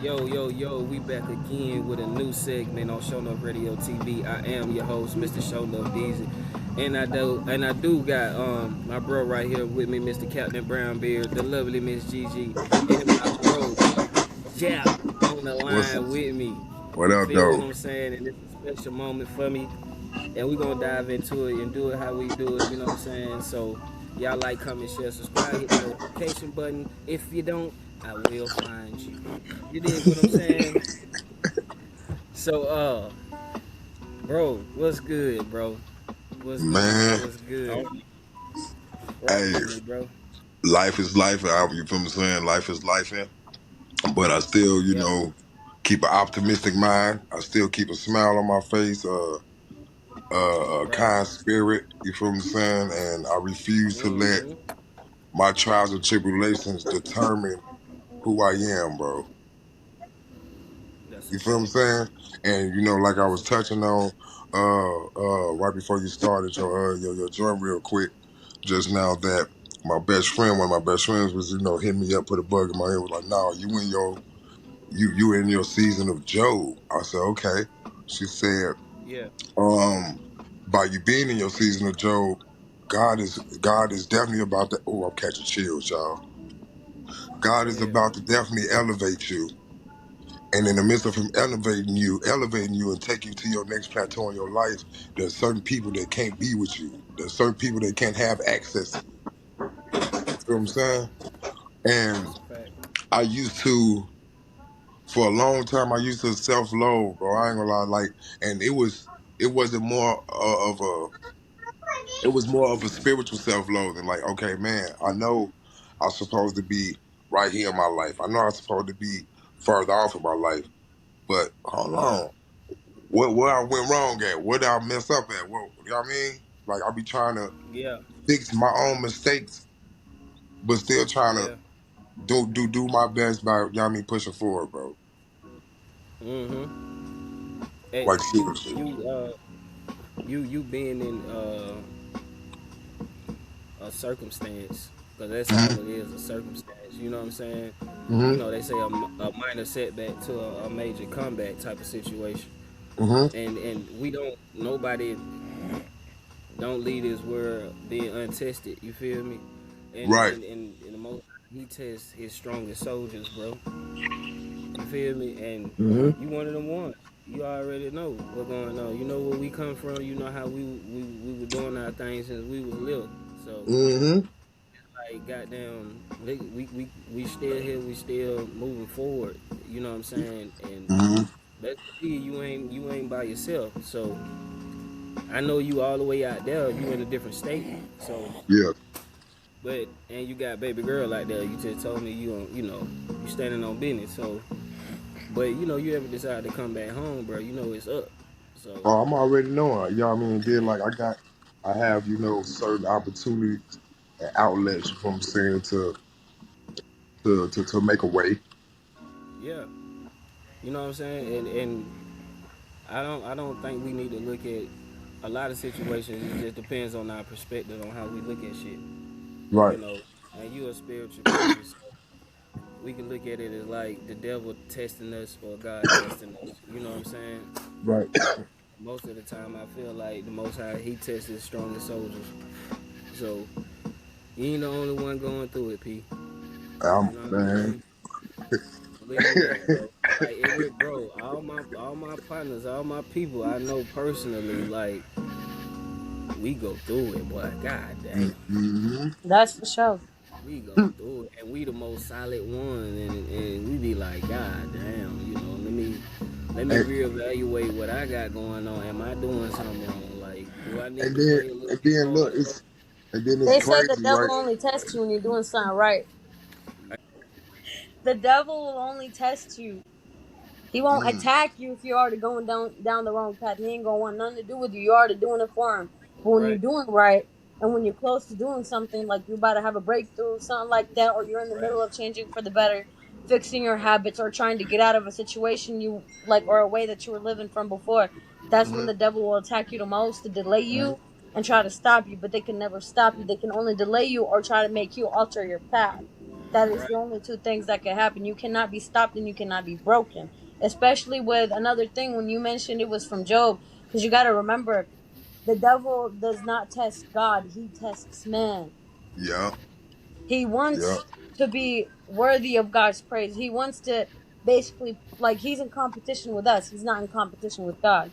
Yo, we back again with a new segment on ShoNuff Radio TV. I am your host, Mr. ShoNuff Deezy. And I do got my bro right here with me, Mr. Captain Brownbeard, the lovely Miss GiGi, and my bro Jap on the What's line with me. what You up, feel what though? I'm saying? And it's a special moment for me. And we're gonna dive into it and do it how we do it, you know what I'm saying? So y'all like, comment, share, subscribe, hit the notification button. If you don't, I will find you. You dig what I'm saying? So bro, what's good, bro? What's good? Man, What's good? Rock hey, with me, bro. life is life. You feel me saying? Life is life, but I still, Yep. keep an optimistic mind. I still keep a smile on my face, a Right. kind spirit. You feel me saying? And I refuse to let Mm-hmm. my trials and tribulations determine who I am, bro. That's a You feel me fact. saying? And like I That's was a fact. touching on, right before you started your joint real quick, just now that my best friend, one of my best friends, was hitting me up, put a bug in my ear, was like, "No, you in your season of Job." I said, "Okay." She said, Yeah. um, "By you being in your season of Job, God is definitely about to." Oh, I'm catching chills, y'all. God Go is ahead, about bro. to definitely elevate you. And in the midst of him elevating you and take you to your next plateau in your life, there's certain people that can't be with you. There's certain people that can't have access to you. You feel what I'm That's a fact. saying? And That's a fact. I used to, for a long time, I used to self-loathe, bro. I ain't gonna lie, like, and it wasn't more of a, it was more of a spiritual self-loathing. Like, okay, man, I know I'm supposed to be right here in my life. I know I'm supposed to be further off in my life, but hold Yeah. on. Where I went wrong at? Where did I mess up at? What you know what I mean? Like I be trying to Yeah. fix my own mistakes, but still trying to Yeah. do my best by pushing forward, bro. Mm-hmm. And Like seriously. you being in a circumstance, because that's all Mhm. it is, a circumstance. You know what I'm saying? You Mhm. know, they say a minor setback to a major comeback type of situation. Mhm. And we don't, nobody don't leave this world being untested. You feel me? And Right. and and, and the most he tests his strongest soldiers, bro. You feel me? And Mhm. you one of them ones. You already know what's going on. You know where we come from. You know how we were doing our things since we was little. So Mhm. like goddamn, we still here. We still moving forward. You know what I'm saying? And Mhm. let's see, you ain't by yourself. So I know you all the way out there. You in a different state. So, Yeah. and you got baby girl out there. You just told me you standing on business. So, but you ever decide to come back home, bro? You know it's up. So Oh, I'm already knowing. You know what I mean? Then like I have certain opportunities and outlets. You know what I'm saying to make a way. yeah, you know what I'm saying. And I don't think we need to look at a lot of situations. It just depends on our perspective on how we look at shit. Right. You know, and you a spiritual person, so we can look at it as like the devil testing us or God testing us. You know what I'm saying? Right. Most of the time, I feel like the Most High He tests His strongest soldiers. So you ain't the only one going through it, P. You know what I'm Man. saying? Believe that, bro. Like bro. All my partners, all my people I know personally, like we go through it, boy. God damn, Mhm. That's for sure. we go through it, and we the most solid one, and we be like, God damn, let me And, reevaluate what I got going on. Am I doing something wrong? Like, do I need and to then pray a little and bit then look, harder? it's They say the crazy, devil right? only tests you when you're doing something right. The devil will only test you. He won't Mm, attack you if you're already going down the wrong path. He ain't gonna want nothing to do with you. You're already doing it for him. But when you're Right, doing right, and when you're close to doing something, like you're about to have a breakthrough, something like that, or you're in the right. middle of changing for the better, fixing your habits, or trying to get out of a situation you like, or a way that you were living from before, that's when hmm the devil will attack you the most to delay you and try to stop you. But they can never stop you. They can only delay you or try to make you alter your path. That is Right. the only two things that can happen. You cannot be stopped and you cannot be broken. Especially with another thing when you mentioned it was from Job, because you got to remember, the devil does not test God; he tests man. Yeah. He Yeah. wants to be worthy of God's praise. He wants to basically, like, he's in competition with us. He's not in competition with God.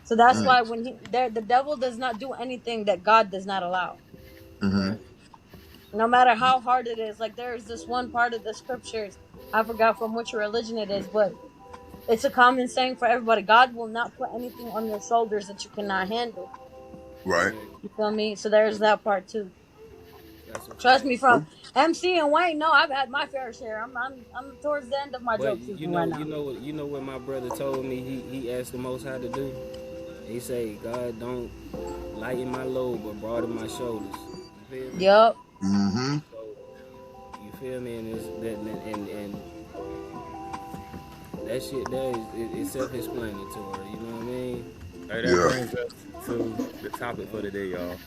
So that's Mm. why when the devil does not do anything that God does not allow. Mm-hmm. Right. No matter how hard it is. Like, there is this one part of the scriptures, I forgot from which religion it is, but it's a common saying for everybody. God will not put anything on your shoulders that you cannot handle. Right. Right. You feel me? So there's that part too. That's a Trust fact. me, from MC and Wayne, no, I've had my fair share. I'm towards the end of my But joke season right now. you know what my brother told me. He asked the Most High to do. He say, God, don't lighten my load, but broaden my shoulders. You feel me? Yup. Mm-hmm. So you feel me? And it's that and that shit there is self-explanatory. You know what I mean? Hey, that Yeah. brings us to the topic for today, y'all.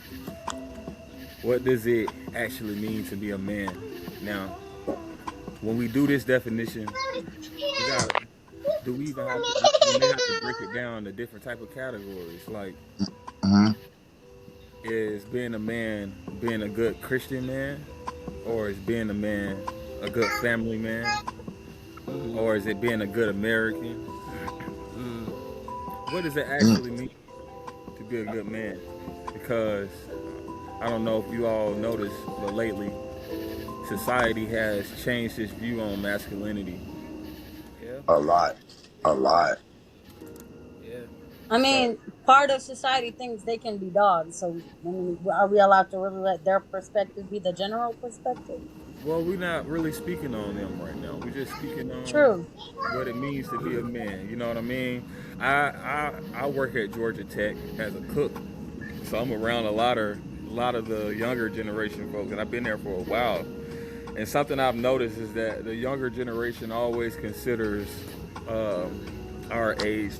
What does it actually mean to be a man? Now, when we do this definition, we got do we even have to we may have to break it down into different type of categories. Like, Mm-hmm. is being a man being a good Christian man, or is being a man a good family man, or is it being a good American? What does it Mm. actually mean to be a good man? Because I don't know if you all noticed, but lately society has changed its view on masculinity. Yeah. A lot. A lot. Yeah. I So, mean, part of society thinks they can be dogs. So, I mean, are we allowed to really let their perspective be the general perspective? well, we're not really speaking on them right now. We're just speaking on True. what it means to be a man. You know what I mean? I work at Georgia Tech as a cook, so I'm around a lot of the younger generation folks, and I've been there for a while. And something I've noticed is that the younger generation always considers our age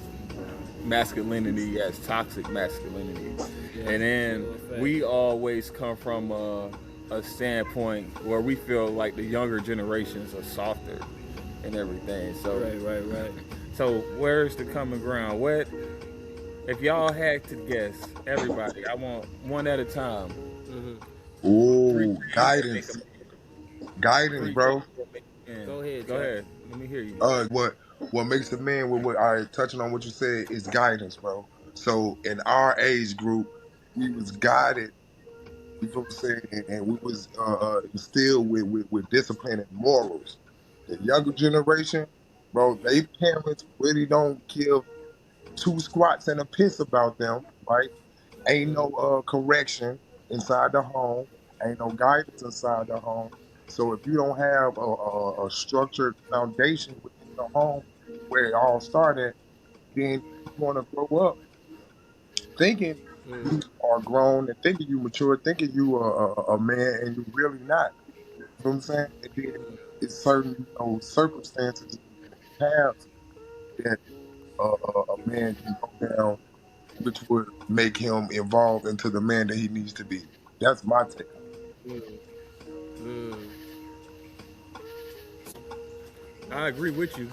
masculinity as toxic masculinity, Yeah. and then For a fact. we always come from a standpoint where we feel like the younger generations are softer and everything. So, Right. so where's the common ground? What if y'all had to guess? Everybody, I want one at a time. Three Ooh, things that make guidance. Guidance, three things bro. that make a man. Go ahead, Go Chop. ahead. Let me hear you. What makes a man with what I touching on what you said is guidance, bro. So in our age group, we was guided, you feel what I'm saying, and we was instilled with discipline and morals. The younger generation, bro, they parents really don't give two squats and a piss about them, right? Ain't no correction inside the home. Ain't no guidance inside the home. So if you don't have a structured foundation within your home where it all started, then you're going to grow up thinking you are grown and thinking you mature, thinking you are a man, and you're really not. You know what I'm saying? And then it's certain circumstances and paths that a man can go down which would make him evolve into the man that he needs to be. That's my take on Mm. Mm. I agree with you,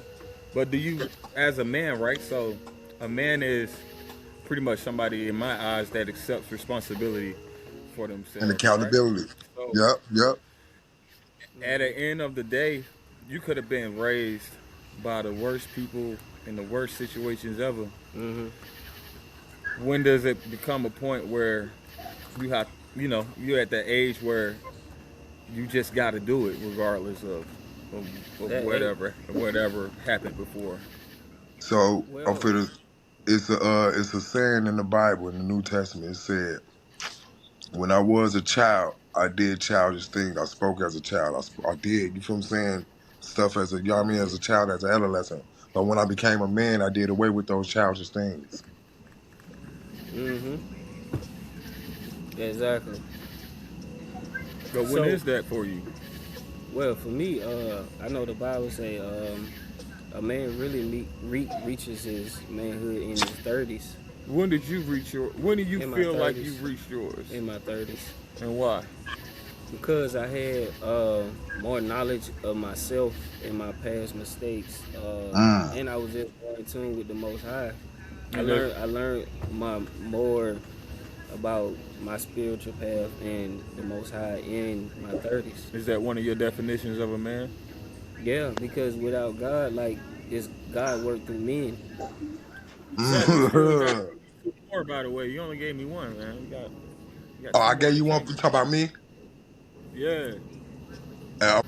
but do you, as a man, right? So, a man is pretty much somebody in my eyes that accepts responsibility for it. And themselves, right? accountability. So, Yep, yep. at the end of the day, you could have been raised by the worst people in the worst situations ever. When does it become a point where you have, you're at that age where you just got to do it regardless of That ain't whatever happened before? So I'm well. finna, it's a saying in the Bible in the New Testament. It said, "When I was a child, I did childish things. I spoke as a child. I did. You feel what I'm saying? Stuff as a young man, as a child, as an adolescent. But when I became a man, I did away with those childish things." Mm-hmm. Exactly. But when So, is that for you? well, for me, I know the Bible say a man really reaches his manhood in his 30s. When did you reach your? When do you In my feel like you 30s. reached yours, In my 30s. and why? Because I had more knowledge of myself and my past mistakes, Mm. and I was just more in tune with the Most High. I And learned I learned my more about my spiritual path and the Most High in my 30s. is that one of your definitions of a man? Yeah, because without God, like, it's God work through men. Zach, you still got two more, by the way. You only gave me one, man. You got Oh, two I more gave in the you one. chamber. You talk about me? Yeah. Uh,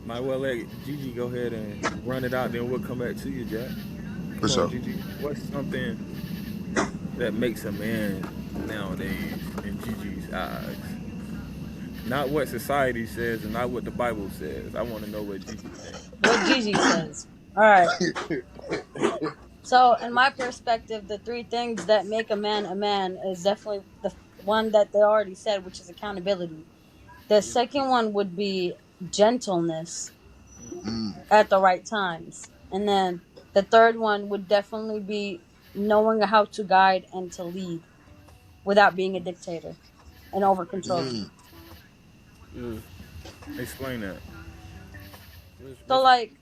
Might well let Gigi go ahead and run it out, then we'll come back to you, Jack. for Come on, sure. Gigi. What's something that makes a man nowadays in Gigi's eyes? Not what society says and not what the Bible says. I want to know what Gigi thinks. What Gigi says. All right. So, in my perspective, the three things that make a man is definitely the one that they already said, which is accountability. The second one would be gentleness Mm. at the right times. And then the third one would definitely be knowing how to guide and to lead without being a dictator and over controlling. Mm. Mm. Explain that. So, like,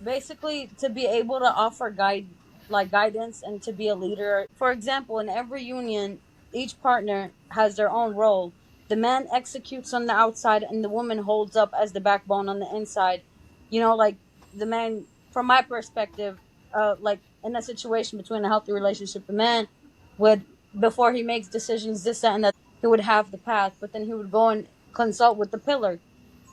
basically to be able to offer guidance and to be a leader. For example, in every union, each partner has their own role. The man executes on the outside and the woman holds up as the backbone on the inside. Like, the man, from my perspective, like, in a situation between a healthy relationship, the man would, before he makes decisions, this, that, and that, he would have the path, but then he would go and consult with the pillar,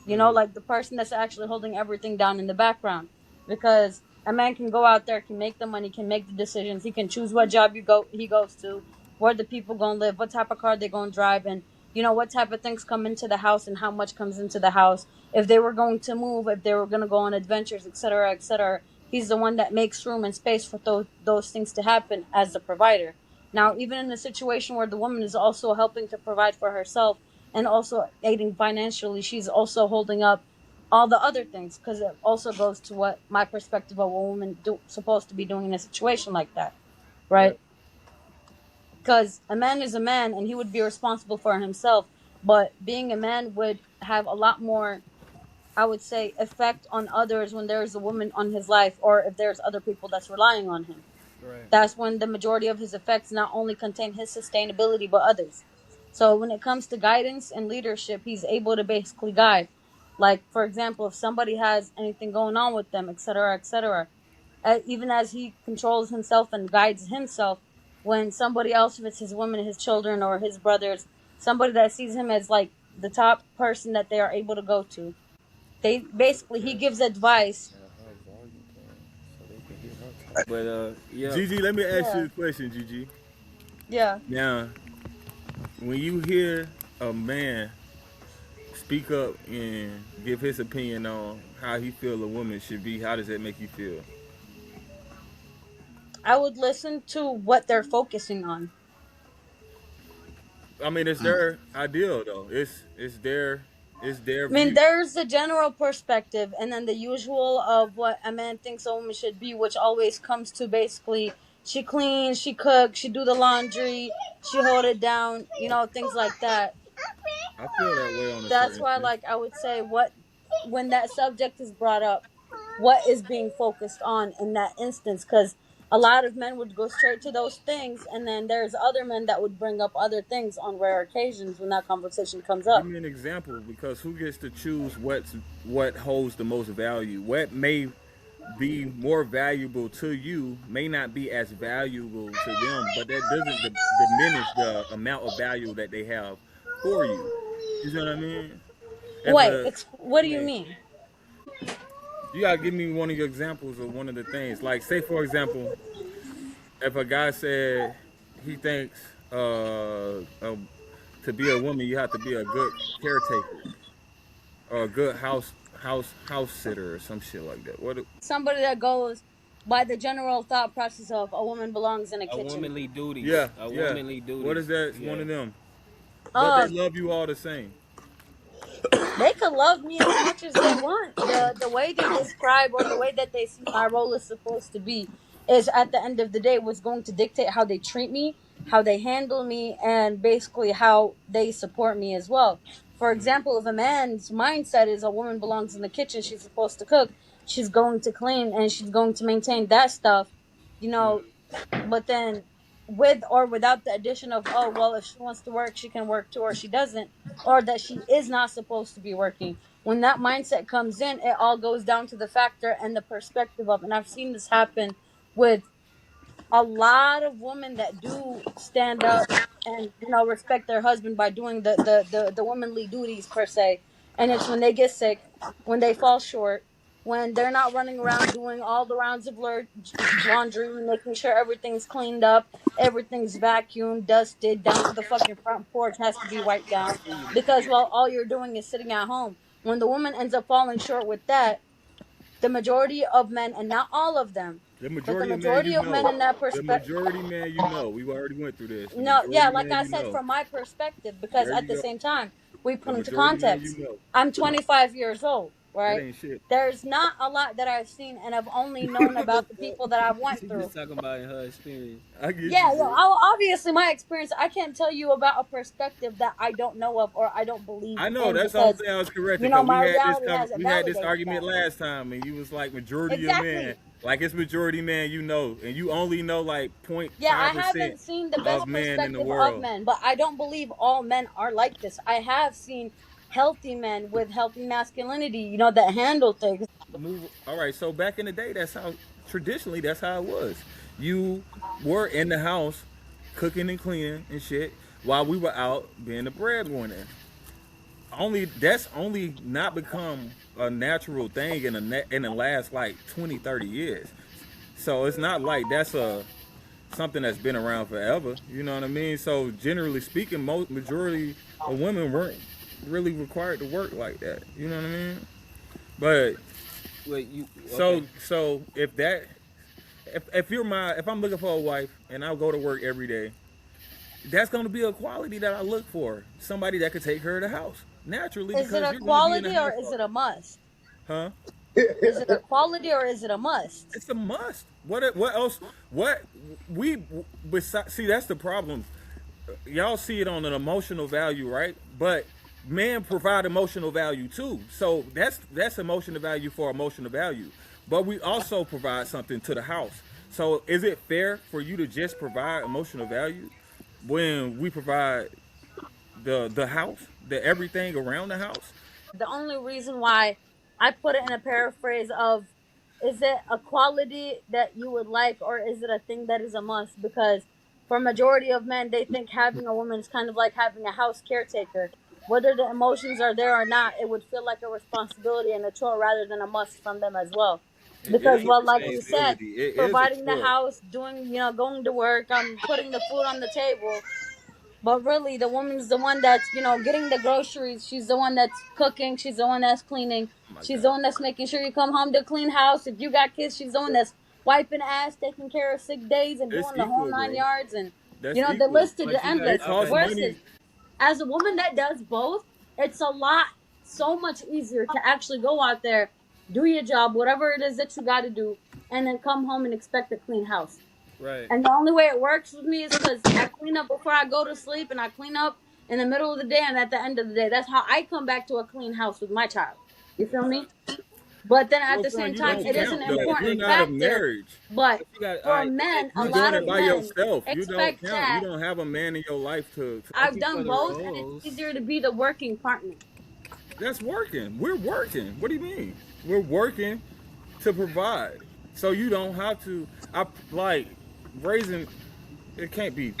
Mm. like the person that's actually holding everything down in the background. Because a man can go out there, can make the money, can make the decisions, he can choose what job he goes to, where the people gonna live, what type of car they gonna drive, and what type of things come into the house and how much comes into the house. If they were going to move, if they were gonna go on adventures, etc., etc. He's the one that makes room and space for those things to happen as the provider. Now, even in a situation where the woman is also helping to provide for herself and also aiding financially, she's also holding up all the other things, because it also goes to what my perspective of a woman supposed to be doing in a situation like that, Right. right? Because a man is a man and he would be responsible for himself, but being a man would have a lot more, I would say, effect on others when there's a woman on his life, or if there's other people that's relying on him. Right. That's when the majority of his effects not only contain his sustainability but others. So when it comes to guidance and leadership, he's able to basically guide. Like, for example, if somebody has anything going on with them, etc., etc., even as he controls himself and guides himself, when somebody else, if it's his woman, his children, or his brothers, somebody that sees him as like the top person that they are able to go to, they basically, he gives advice. But yeah, Gigi, let me ask you Yeah, a question, Gigi. yeah. Now, when you hear a man speak up and give his opinion on how he feel a woman should be, how does that make you feel? I would listen to what they're focusing on. I mean, it's Mm. their ideal though. It's their I mean, view. there's the general perspective, and then the usual of what a man thinks a woman should be, which always comes to basically she cleans, she cooks, she do the laundry, she hold it down, things like that. I feel that way on a That's certain why, sense. like, I would say, when that subject is brought up, what is being focused on in that instance? Because a lot of men would go straight to those things, and then there's other men that would bring up other things on rare occasions when that conversation comes Give up. me an example, because who gets to choose what holds the most value? What may be more valuable to you may not be as valuable to them, but that doesn't diminish the amount of value that they have for you. You know what I mean? If Wait, a what do you man, mean? You gotta give me one of your examples of one of the things. Like, say for example, if a guy said he thinks to be a woman you have to be a good caretaker or a good house sitter or some shit like that. What? Somebody that goes by the general thought process of a woman belongs in a a kitchen. womanly duties, Yeah, a yeah. womanly What is duties. that? One Yeah. of them. But they Uh, love you all the same. they could love me as much as they want. The way they describe or the way that they see my role is supposed to be is, at the end of the day, what's going to dictate how they treat me, how they handle me, and basically how they support me as well. For example, if a man's mindset is a woman belongs in the kitchen, she's supposed to cook, she's going to clean, and she's going to maintain that stuff, you know, but then with or without the addition of, oh, well, if she wants to work, she can work too, or she doesn't, or that she is not supposed to be working. When that mindset comes in, it all goes down to the factor and the perspective of, and I've seen this happen with a lot of women that do stand up and respect their husband by doing the womanly duties per se, and it's when they get sick, when they fall short, when they're not running around doing all the rounds of laundry, making sure everything's cleaned up, everything's vacuumed, dusted, down to the fucking front porch has to be wiped down, because well, all you're doing is sitting at home. When the woman ends up falling short with that, the majority of men, and not all of them, The but the majority majority of men in that The perspective. majority man, you know. We already went through this. No, yeah, like I said, from my perspective, because There at you the go. same time, we put The into majority man, context. you know. I'm 25 years old, That right? ain't shit. There's not a lot that I've seen, and I've only known about the people that I've went She through. just talking about her experience. I get Yeah, you, yo, bro. obviously my experience, I can't tell you about a perspective that I don't know of or I don't believe I know in, that's all I'm because saying. I was corrected because my reality hasn't we had this validated argument that. last time, and you was like majority of men, Exactly. like it's majority man, you know, and you only know like Yeah, I 0.5% haven't seen the best of men in the perspective of world. men, but I don't believe all men are like this. I have seen healthy men with healthy masculinity, that handle things. All right, so back in the day, traditionally that's how it was. You were in the house cooking and cleaning and shit while we were out being the breadwinner. That's only not become a natural thing in the last like 20, 30 years. So it's not like that's something that's been around forever. You know what I mean? So generally speaking, majority of women weren't really required to work like that. You know what I mean? But Wait, you so if I'm looking for a wife and I go to work every day, that's gonna be a quality that I look for. Somebody that could take care of the house naturally, Is it because a you're gonna be in the quality or house. is it a must? Huh? Is it a quality or is it a must? It's a must. What else? What we see? That's the problem. Y'all see it on an emotional value, right? But men provide emotional value too. So that's emotional value for emotional value. But we also provide something to the house. So is it fair for you to just provide emotional value when we provide the house, the everything around the house? The only reason why I put it in a paraphrase of, is it a quality that you would like or is it a thing that is a must? Because for a majority of men, they think having a woman is kind of like having a house caretaker. Whether the emotions are there or not, it would feel like a responsibility and a chore rather than a must from them as well. It Because, is a well, like you said, responsibility. It is a providing the chore. house, doing, going to work, putting the food on the table. But really, the woman's the one that's, getting the groceries. She's the one that's cooking. She's the one that's cleaning. Oh my She's God. the one that's making sure you come home to a clean house. If you got kids, she's the one that's wiping ass, taking care of sick days, and It's doing the whole equal, nine bro. yards. And, That's the equal. list is But you endless. It got costs okay. Versus, money. as a woman that does both, it's so much easier to actually go out there, do your job, whatever it is that you got to do, and then come home and expect a clean house. Right. And the only way it works with me is because I clean up before I go to sleep and I clean up in the middle of the day and at the end of the day. That's how I come back to a clean house with my child. You feel me? But then at Well, the son, same you time, don't it is an count though. You're important not a factor. marriage. But You got all for right. men, a You're lot doing of it by men yourself. You don't expect count. that. You don't have a man in your life to I've for done the both, and roles. it's easier to be the working partner. That's working. We're working. What do you mean? We're working to provide. So you don't have to. I like raising. It can't be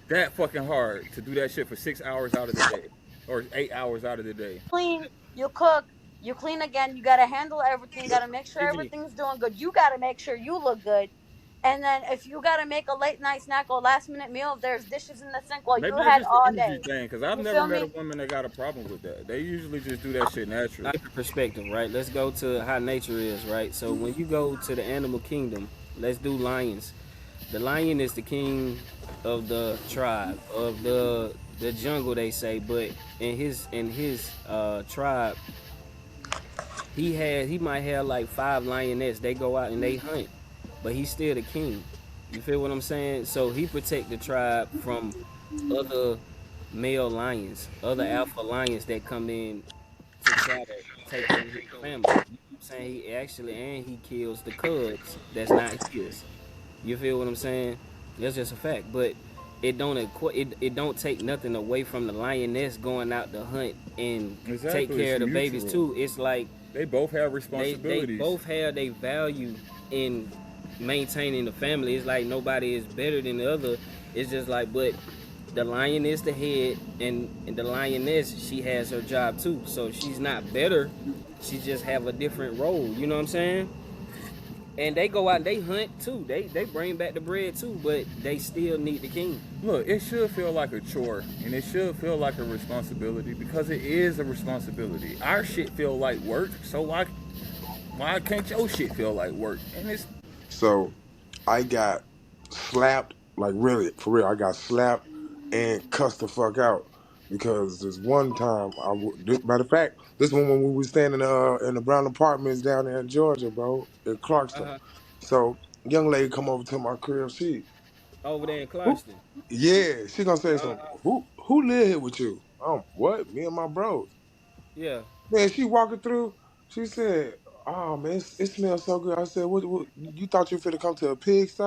that fucking hard to do that shit for 6 hours out of the day, or 8 hours out of the day. Clean, you cook, you clean again. You gotta handle everything. You gotta make sure GiGi, everything's doing good. You gotta make sure you look good. And then if you gotta make a late night snack or last minute meal, if there's dishes in the sink, well, you Maybe that's had just all an energy day. thing, because I've You never feel met a me? woman that got a problem with that. They usually just do that shit naturally. different perspective, right? Let's go to how nature is, right? So when you go to the animal kingdom, let's do lions. The lion is the king of the tribe of the jungle, they say. But in his tribe, he might have like 5 lionettes. They go out and they hunt, but he's still the king. You feel what I'm saying? So he protect the tribe from other male lions, other alpha lions that come in to try to take over his family. You know what I'm saying? He actually and he kills the cubs that's not his. You feel what I'm saying? That's just a fact. But it don't take nothing away from the lioness going out to hunt and take Exactly. care It's of the babies mutual. too. It's like They both have they responsibilities. both have their value in maintaining the family. It's like nobody is better than the other. It's just like, but the lion is the head, and the lioness, she has her job too. So she's not better. She just have a different role. You know what I'm saying? And they go out and they hunt too. They bring back the bread too, but they still need the king. Look, it should feel like a chore, and it should feel like a responsibility because it is a responsibility. Our shit feel like work, so why can't your shit feel like work? And it's So I got slapped, like really, for real. I got slapped and cussed the fuck out because this one time, matter of fact, this one when we was standing in the brown apartments down there in Georgia, bro, in Clarkston. Uh-huh. So young lady come over to my crib. Over there in Who, Clarkston. yeah, she gonna say something. Uh-huh. Who live here with you? What? Me and my bros. Yeah. Man, she walking through. She said, "Oh man, it smells so good." I said, "What? You thought you finna come to a pigsty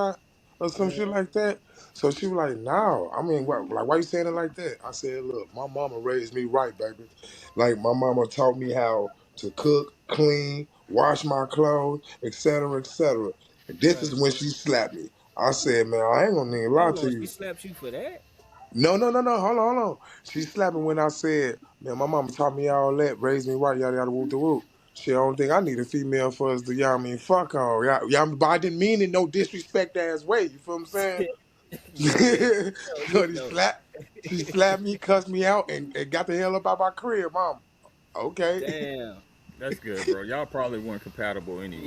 or some shit Mhm. like that?" So she was like, "No, I mean, what? Like, why you saying it like that?" I said, "Look, my mama raised me right, baby. Like, my mama taught me how to cook, clean, wash my clothes, etc., etc." And this Right. is when she slapped me. I said, "Man, I ain't gonna even lie Hold to on. She you." slapped you for that? No, no, no, no. Hold on, hold on. She slapped me when I said, "Man, my mama taught me all that, raised me right, yada yada whoop the whoop." She don't think I need a female for us to y'all mean fuck on. But I didn't mean it no disrespect ass way. You feel what I'm saying? Yeah. So You know. she slapped me, cussed me out, and got the hell up out my crib, mom. Okay. Damn. that's good, bro. Y'all probably weren't compatible anyway.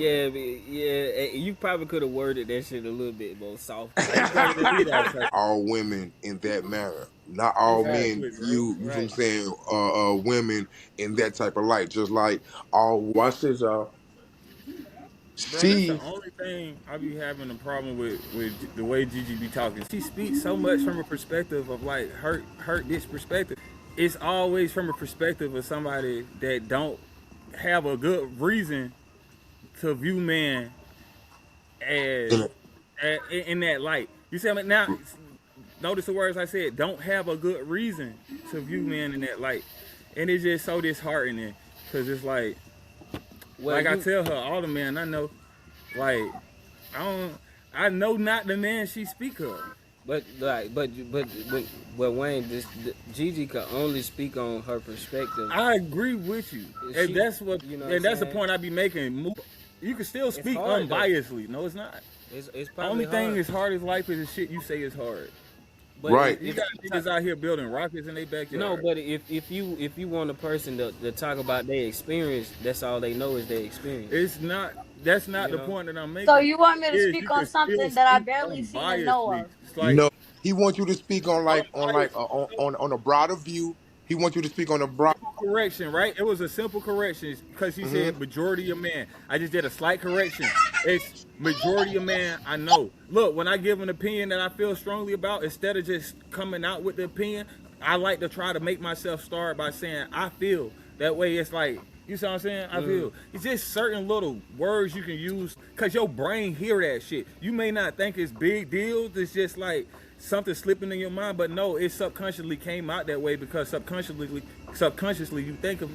You probably could have worded that shit a little bit more softer. It's better to do that. 'Cause- All women in that manner. Not all men exactly, bro. view, you feel what I'm Right. saying, women in that type of light. Just like all, watch this, y'all. Bro, that's the She only thing I be having a problem with the way Gigi be talking. She speaks so much from a perspective of like hurt this perspective. It's always from a perspective of somebody that don't have a good reason to view man as, in that light. You see, I mean, now notice the words I said. Don't have a good reason to view man in that light, and it's just so disheartening because it's Well, like I you tell her, all the men I know, like I don't, I know not the man she speak of. but like but Wayne, Gigi can only speak on her perspective. I agree with you, and She, that's what, you know what I'm and that's the saying? point I be making. You can still It's speak hard though. unbiasedly. No, it's not. It's Only probably thing hard. is hard as life is the shit you say is hard. But right. You got niggas out here building rockets in their no, backyard. but if you want a person to talk about their experience, that's all they know is their experience. It's not. That's not You the know. point that I'm So making. you want me to Is speak you on can still something that I speak barely seen and know unbiasedly. of? It's like No, he wants you to speak on unbiased. on a broader view. He wants you to speak on a broad. Simple correction, right? It was a simple correction because he Hmm. said majority of man. I just did a slight correction. It's majority of man. I know. Look, when I give an opinion that I feel strongly about, instead of just coming out with the opinion, I like to try to make myself start by saying I feel. That way, it's like you see what I'm saying. I feel. It's just certain little words you can use because your brain hear that shit. You may not think it's big deals. It's just like something slipping in your mind, but no, it subconsciously came out that way because subconsciously you think of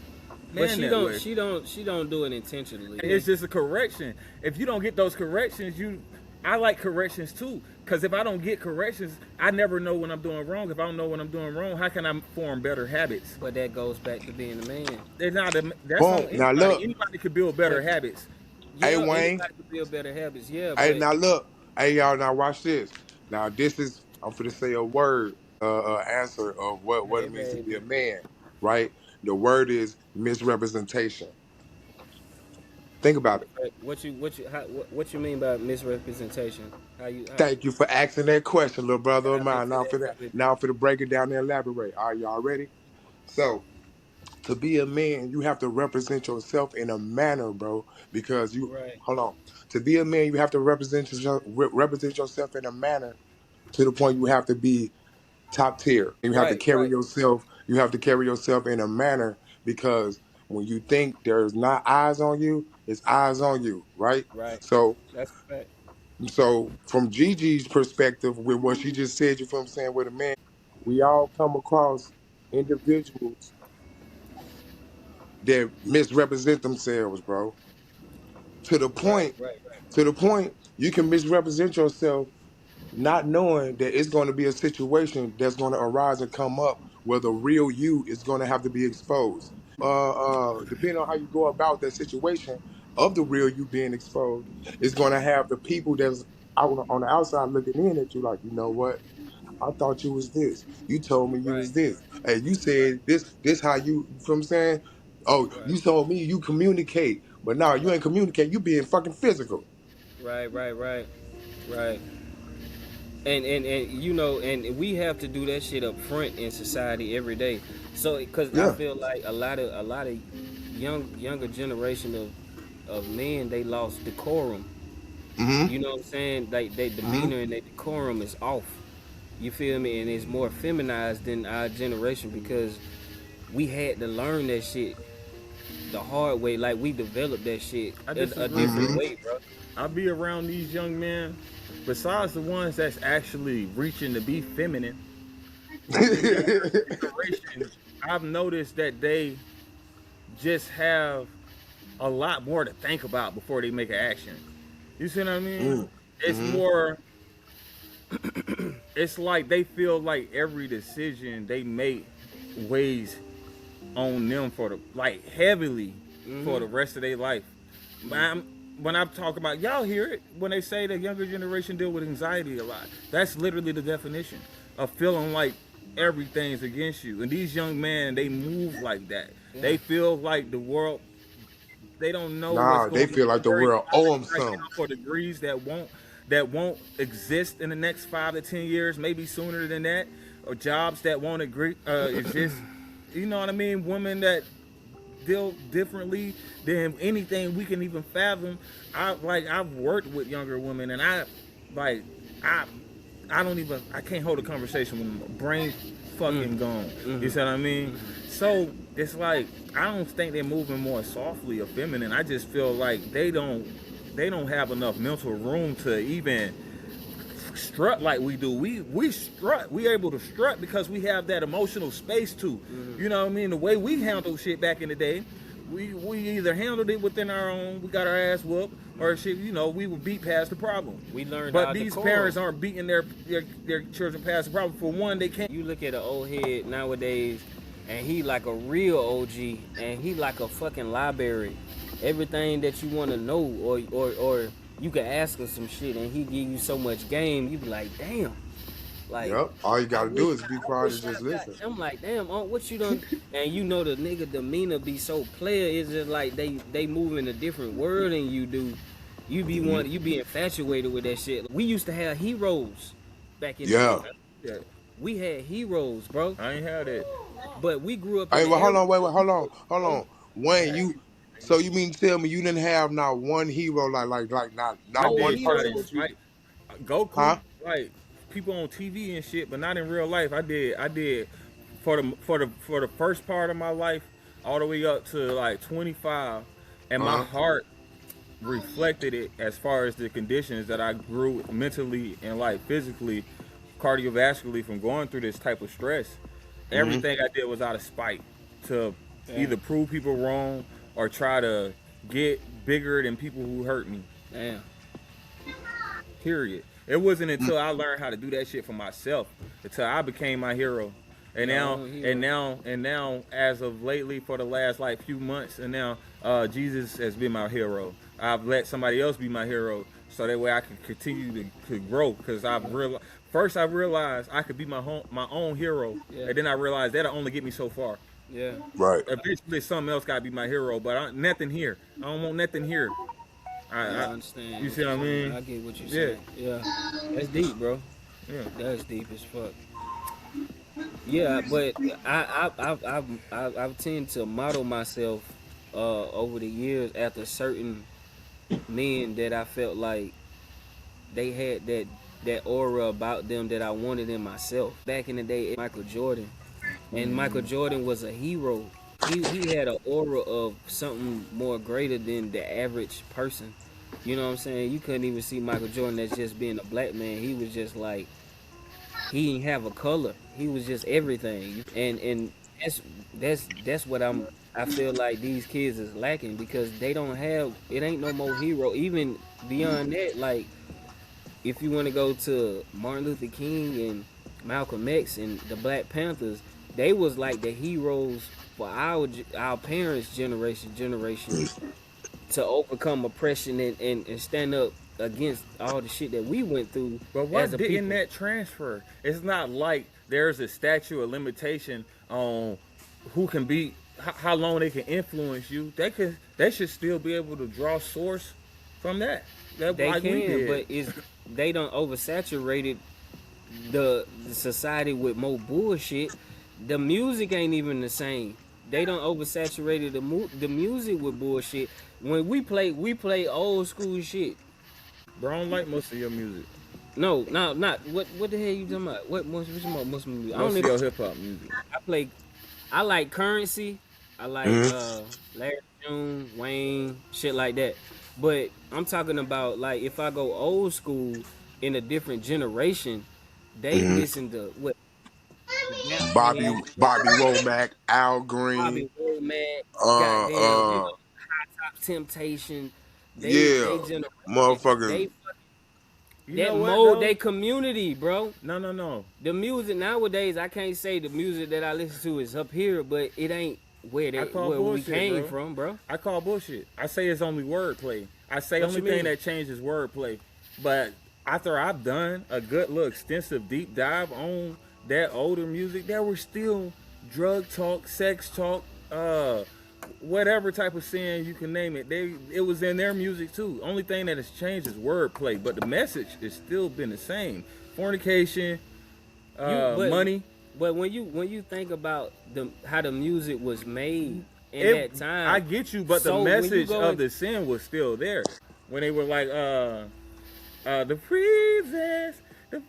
But man she that don't way. she don't do it intentionally. And it's just a correction. If you don't get those corrections, I like corrections too. Because if I don't get corrections, I never know when I'm doing wrong. If I don't know when I'm doing wrong, how can I form better habits? But that goes back to being a man. That's on Boom. Now anybody. look, Anybody could build better But habits. hey yeah, Wayne. anybody can build better habits. Yeah, Hey, but now look. Hey y'all, now watch this. Now this is I'm finna say a word, answer of what hey it means to be baby, a man, right? The word is misrepresentation. Think about it. what you mean by misrepresentation? How Thank you for asking that question, little brother of dive mine. into Now that for that, topic? now for to break it down and elaborate. Are y'all ready? So to be a man, you have to represent yourself in a manner, bro. Because you Right. hold on. To be a man, you have to represent yourself in a manner to the point you have to be top tier. You have to Right, carry right, yourself. You have to carry yourself in a manner because when you think there's not eyes on you, it's eyes on you, right? right. So, That's a fact. from Gigi's perspective, with what she just said, you feel what I'm saying, with a man, we all come across individuals that misrepresent themselves, bro. To the Right, point, right, you can misrepresent yourself not knowing that it's going to be a situation that's going to arise and come up where the real you is going to have to be exposed. Depending on how you go about that situation of the real you being exposed, it's going to have the people that's out on the outside looking in at you like, you know what? I thought you was this. You told me you right, was this. Hey, you right, said this how you from saying? Oh, right, you told me you communicate, but now you right, ain't communicate. You being fucking physical. right, right, right, right. And you know, and we have to do that shit up front in society every day. So, because I Yeah. feel like a lot of younger generation of men, they lost decorum. Mm-hmm. You know what I'm saying? Like their Mm-hmm. demeanor and their decorum is off. You feel me? And it's more feminized than our generation because we had to learn that shit the hard way. Like we developed that shit I a disagree, different bro. way, bro. I be around these young men, besides the ones that's actually reaching to be feminine, the younger generation, I've noticed that they just have a lot more to think about before they make an action. You see what I mean? It's Mm-hmm. more, it's like they feel like every decision they make weighs on them for the, like, heavily for the rest of their life. When I talk about, y'all hear it when they say the younger generation deal with anxiety a lot. That's literally the definition of feeling like everything's against you. And these young men, they move like that. Yeah. They feel like the world, they don't know what's Nah, they going on. feel like the They're world owe striving them right something. now for degrees that won't exist in the next 5 to 10 years, maybe sooner than that, or jobs that won't exist. You know what I mean? Women that deal differently than anything we can even fathom. I've worked with younger women, and like I I can't hold a conversation with my brain fucking gone. You see what I mean? So it's like I don't think they're moving more softly or feminine. I just feel like they don't have enough mental room to even strut like we do. We strut. We able to strut because we have that emotional space too. You know what I mean? The way we handled shit back in the day, we either handled it within our own, we got our ass whooped, or shit, we would beat past the problem. We learned But our these decorum. parents aren't beating their children past the problem. For one, they can't. You look at an old head nowadays, and he like a real OG, and he like a fucking library. Everything that you want to know, or you can ask him some shit, and he give you so much game. You be like, damn, like Yep. All you I gotta wish do is be I quiet wish and just I got. listen. I'm like, damn, what you done? And you know the nigga demeanor be so player. It's just like they move in a different world than you do. You be infatuated with that shit. We used to have heroes back in the Yeah. day. Yeah, We had heroes, bro. I ain't had it. But we grew up in Hey, the well, hold era. on, wait, hold Oh, on. Wayne, so you mean to tell me you didn't have not one hero, like I not oh, one did try to person heroes. that you, invite Goku, huh? like people on TV and shit, but not in real life. I did for the first part of my life, all the way up to like 25, and my Uh-huh. heart reflected it as far as the conditions that I grew mentally and like physically, cardiovascularly from going through this type of stress. Mm-hmm. Everything I did was out of spite to Damn, either prove people wrong or try to get bigger than people who hurt me. damn. Period. It wasn't until I learned how to do that shit for myself until I became my hero. And Your now, own hero. and now, and now, as of lately, for the last like few months, and now, Jesus has been my hero. I've let somebody else be my hero, so that way I can continue to grow. Because first I realized I could be my own hero, Yeah, and then I realized that'll only get me so far. yeah. Right. Eventually, something else got to be my hero, but nothing here. I don't want nothing here. Yeah, I, I understand. you see what I mean? I get what you're Yeah, saying. Yeah, that's deep, bro. yeah. That's deep as fuck. Yeah, but I tend to model myself over the years after certain men that I felt like they had that aura about them that I wanted in myself. Back in the day, Michael Jordan, and Michael Jordan was a hero. He had an aura of something more greater than the average person. You know what I'm saying? You couldn't even see Michael Jordan as just being a black man. He was just like, he didn't have a color. He was just everything. And that's what I feel like these kids is lacking, because they don't have, it ain't no more hero. Even beyond that, like if you want to go to Martin Luther King and Malcolm X and the Black Panthers, they was like the heroes for our parents' generation to overcome oppression and stand up against all the shit that we went through. But why as a didn't people. that transfer? It's not like there's a statute of limitation on who can be, how long they can influence you. They should still be able to draw source from that. They like we can, did. but they done oversaturated the society with more bullshit. The music ain't even the same. They done oversaturated the music with bullshit. When we play old school shit. Bro, I don't like most of your music. No, not what the hell you talking about? What most music? Most of your hip hop music. I like Currency. I like Larry June, Wayne, shit like that. But I'm talking about, like, if I go old school in a different generation, they listen to what Bobby Womack, Al Green, Bobby Womack, goddamn, High Top Temptation. They generation, motherfuckers. That mold they community, bro. No. The music nowadays, I can't say the music that I listen to is up here, but it ain't where we came from, bro. I call bullshit. I say it's only wordplay. I say the only thing that changes wordplay. But after I've done a good little extensive deep dive on that older music, there were still drug talk, sex talk, whatever type of sin you can name it. It was in their music too. Only thing that has changed is wordplay, but the message has still been the same. Fornication, money. But when you think about how the music was made in that time, I get you, but the message of the sin was still there. When they were like, the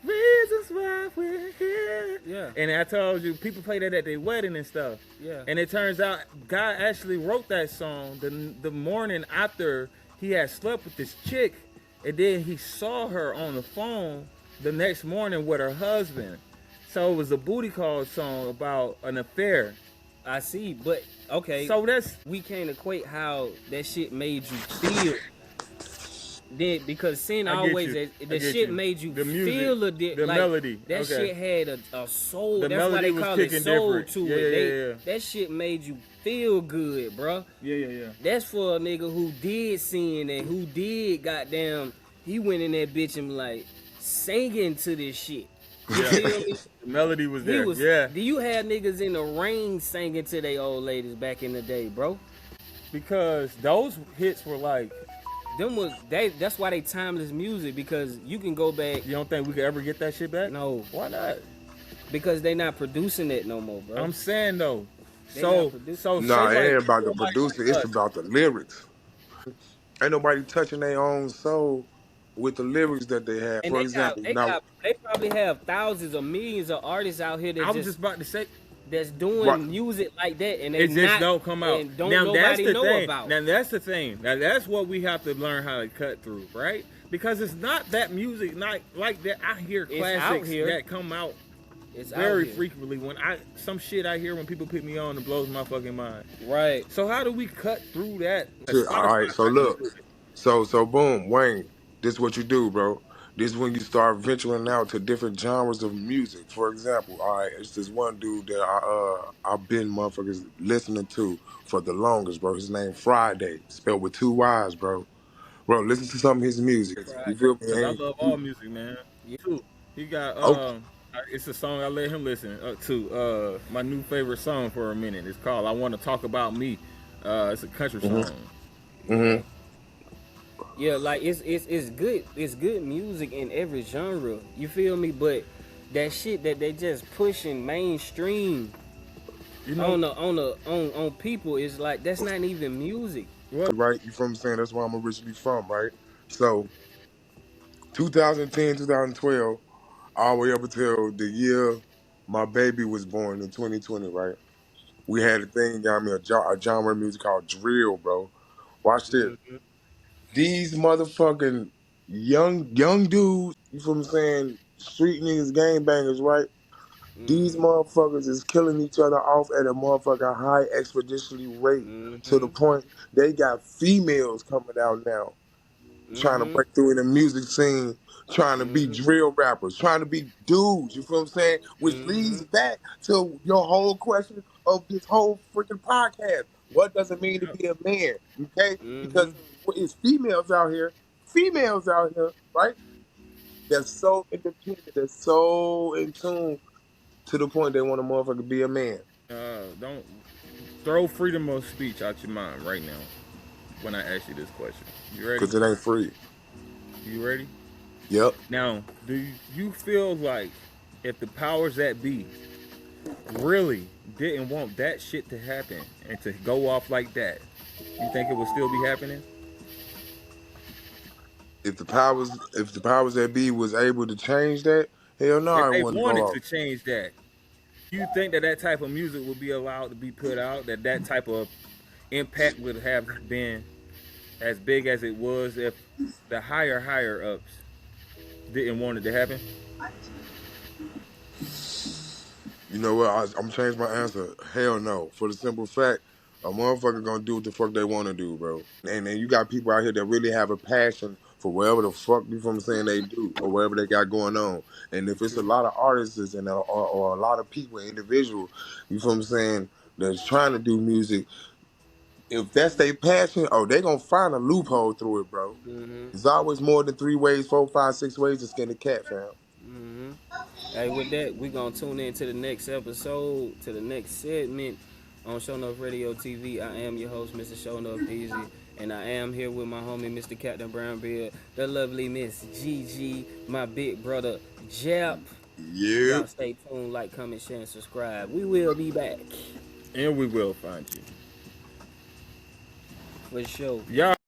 reasons why we're here. Yeah. And I told you, people play that at their wedding and stuff. Yeah. And it turns out, God actually wrote that song the morning after he had slept with this chick, and then he saw her on the phone the next morning with her husband. So it was a booty call song about an affair. I see, but okay. So we can't equate how that shit made you feel. Then because sin always the shit made you feel the melody. That shit had a soul. The That's why they call it soul different. to it. That shit made you feel good, bro. Yeah. That's for a nigga who did sin and who did goddamn. He went in that bitch and like singing to this shit. You feel me? The melody was there. Do you have niggas in the rain singing to they old ladies back in the day, bro? Because those hits were like, that's why they timeless music, because you can go back. You don't think we could ever get that shit back? No. Why not? Because they not producing it no more, bro. I'm saying though. It ain't about the producer, it's about the lyrics. Ain't nobody touching their own soul with the lyrics that they have. And for example, they probably have thousands or millions of artists out here that just about to say that's doing music like that, and it just don't come out. And don't nobody know about. Now that's the thing. Now that's what we have to learn how to cut through, right? Because it's not that music, not like that. I hear classics that come out very frequently. When some shit I hear when people pick me on, it blows my fucking mind. Right. So how do we cut through that? All right. So look. So boom, Wayne. This is what you do, bro. This is when you start venturing out to different genres of music. For example, all right, it's this one dude that I've been motherfuckers listening to for the longest, bro. His name Friday, spelled with 2 Y's, bro. Bro, listen to some of his music. You feel me? I love all music, man. Too. He got it's a song I let him listen to. My new favorite song for a minute. It's called "I Want to Talk About Me." It's a country song. Mm-hmm. Yeah, like it's good. It's good music in every genre. You feel me? But that shit that they just pushing mainstream, you know, on people is like, that's not even music. Right? You feel what I'm saying? That's where I'm originally from, right? So 2010, 2012, all the way up until the year my baby was born in 2020, right? We had a thing, got me a genre of music called drill, bro. Watch this. Mhm. These motherfucking young dudes, you feel what I'm saying? Street niggas, gangbangers, right? These Mhm. motherfuckers is killing each other off at a motherfucking high exponentially rate to the Mhm. point they got females coming out now trying to Mhm. break through in the music scene, trying to be Mhm. drill rappers, trying to be dudes, you feel what I'm saying? Which leads Mhm. back to your whole question of this whole freaking podcast. What does it mean to Yep. be a man? Okay? Because Mhm. it's females out here, right? They're so independent, they're so in tune to the point they want a motherfucker be a man. Don't throw freedom of speech out your mind right now when I ask you this question. You ready? Cause it ain't free. You ready? Yep. Now, do you feel like if the powers that be really didn't want that shit to happen and to go off like that, you think it would still be happening? If the powers that be was able to change that, hell no, If I they wouldn't go wanted off. to change that, you think that that type of music would be allowed to be put out? That that type of impact would have been as big as it was if the higher ups didn't want it to happen? You know what? I'm changing my answer. Hell no. For the simple fact, a motherfucker gonna do what the fuck they want to do, bro. And then you got people out here that really have a passion for whatever the fuck you from saying they do or whatever they got going on. And if it's a lot of artists and or a lot of people, individuals, you from saying that's trying to do music, if that's their passion, oh, they gonna find a loophole through it, bro. Mhm. There's always more than three ways, four, five, six ways to skin a cat, fam. Mhm. Hey, with that, we gonna tune in to the next episode, to the next segment on ShoNuff Radio TV. I am your host, Mr. ShoNuff DZ, and I am here with my homie, Mr. Captain Brownbeard, the lovely Miss GiGi, my big brother Jap. Yep. Y'all stay tuned, like, comment, share, and subscribe. We will be back And we will find you. for sure. Y'all